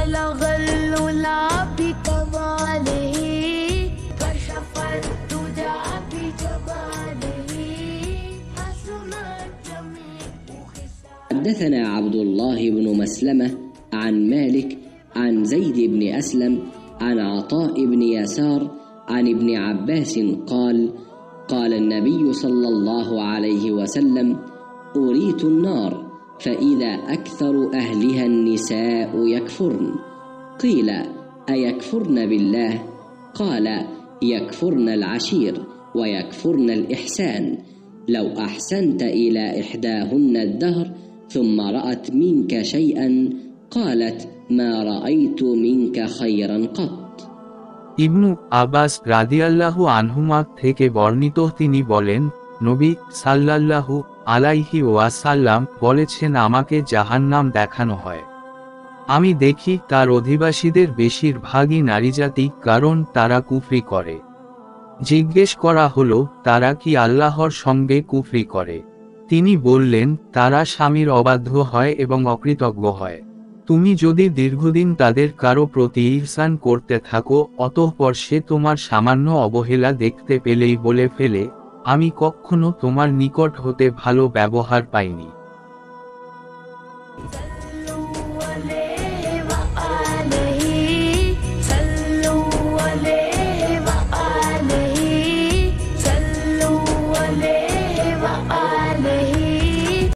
بلغ العلا بكماله كشف الدجى بجماله حسنت جميع خصاله. حدثنا عبد الله بن مسلمة عن مالك عن زيد بن أسلم عن عطاء بن يسار عن ابن عباس قال: قال النبي صلى الله عليه وسلم: أريت النار فإذا أكثر أهلها النساء يكفرن. قيل: أيكفرن بالله؟ قال: يكفرن العشير ويكفرن الإحسان. لو أحسنت إلى إحداهن الدهر ثم رأت منك شيئا قالت: ما رأيت منك خيرا قط. ইবনু আব্বাস রাদিয়াল্লাহু আনহুমা থেকে বর্ণিত, তিনি বলেন, নবী সাল্লাল্লাহু আলাইহি ওয়াসাল্লাম বলেছেন, আমাকে জাহান্নাম দেখানো হয়। আমি দেখি তার অধিবাসীদের বেশিরভাগই নারীজাতি, কারণ তারা কুফরি করে। জিজ্ঞেস করা হলো, তারা কি আল্লাহর সঙ্গে কুফরি করে? তিনি বললেন, তারা স্বামীর অবাধ্য হয় এবং অকৃতজ্ঞ হয়। তুমি যদি দীর্ঘদিন তাদের কারো প্রতি ইহসান করতে থাকো, অতঃপর সে তোমার সামান্য অবহেলা দেখতে পেলেই বলে ফেলে, আমি কখনো তোমার নিকট হতে ভালো ব্যবহার পাইনি।